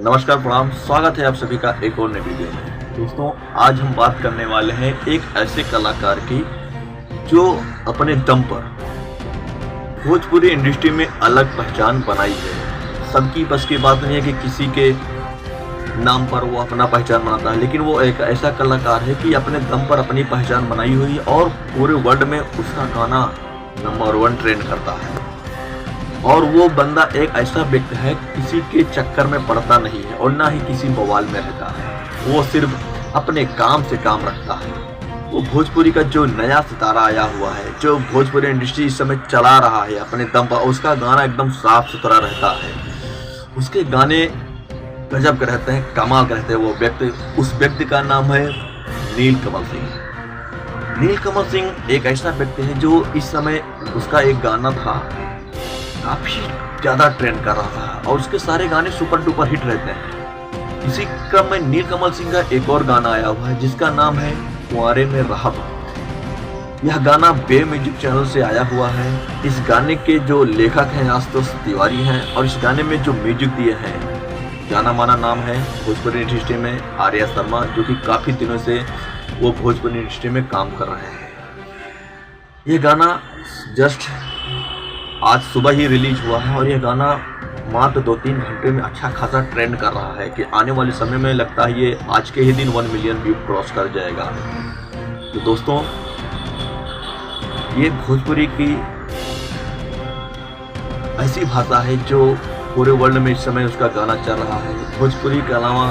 नमस्कार प्रणाम, स्वागत है आप सभी का एक और नई वीडियो में। दोस्तों, आज हम बात करने वाले हैं एक ऐसे कलाकार की जो अपने दम पर भोजपुरी इंडस्ट्री में अलग पहचान बनाई है। सबकी बस की बात नहीं है कि किसी के नाम पर वो अपना पहचान बनाता है, लेकिन वो एक ऐसा कलाकार है कि अपने दम पर अपनी पहचान बनाई हुई है और पूरे वर्ल्ड में उसका गाना नंबर 1 ट्रेंड करता है। और वो बंदा एक ऐसा व्यक्ति है, किसी के चक्कर में पड़ता नहीं है और ना ही किसी बवाल में रहता है। वो सिर्फ अपने काम से काम रखता है। वो भोजपुरी का जो नया सितारा आया हुआ है, जो भोजपुरी इंडस्ट्री इस समय चला रहा है अपने दम पर, उसका गाना एकदम साफ सुथरा रहता है। उसके गाने गजब के रहते हैं, कमाल के रहते हैं। वो व्यक्ति, उस व्यक्ति का नाम है नीलकमल सिंह। नीलकमल सिंह एक ऐसा व्यक्ति है जो इस समय, उसका एक गाना था काफी ज्यादा ट्रेंड कर रहा था और उसके सारे गाने सुपर डुपर हिट रहते हैं। इसी क्रम में नीलकमल सिंह का एक और गाना आया हुआ है जिसका नाम है कुंवारे में रहब। यह गाना बे म्यूजिक चैनल से आया हुआ है। इस गाने के जो लेखक हैं आशुतोष तिवारी हैं और इस गाने में जो म्यूजिक दिए हैं, जाना माना नाम है भोजपुरी इंडस्ट्री में आर्या शर्मा, जो कि काफी दिनों से वो भोजपुरी इंडस्ट्री में काम कर रहे हैं। ये गाना जस्ट आज सुबह ही रिलीज हुआ है और यह गाना मात्र 2-3 घंटे में अच्छा खासा ट्रेंड कर रहा है कि आने वाले समय में लगता है ये आज के ही दिन 1 मिलियन व्यू क्रॉस कर जाएगा। तो दोस्तों, ये भोजपुरी की ऐसी भाषा है जो पूरे वर्ल्ड में इस समय उसका गाना चल रहा है। भोजपुरी के अलावा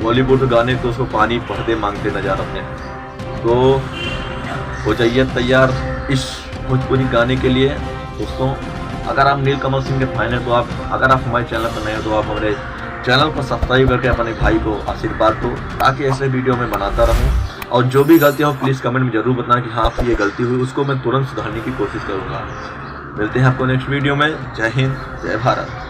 बॉलीवुड गाने तो उसको पानी पर्दे मांगते नजर आते हैं। तो हो जाइए तैयार इस भोजपुरी गाने के लिए। दोस्तों, अगर आप नीलकमल सिंह के फैन हैं तो अगर आप हमारे चैनल पर नए हो तो आप हमारे चैनल को सब्सक्राइब करके अपने भाई को आशीर्वाद दो, ताकि ऐसे वीडियो में बनाता रहूं। और जो भी गलतियां हो प्लीज़ कमेंट में जरूर बताना कि हाँ आपसे ये गलती हुई, उसको मैं तुरंत सुधारने की कोशिश करूँगा। मिलते हैं आपको नेक्स्ट वीडियो में। जय हिंद, जय भारत।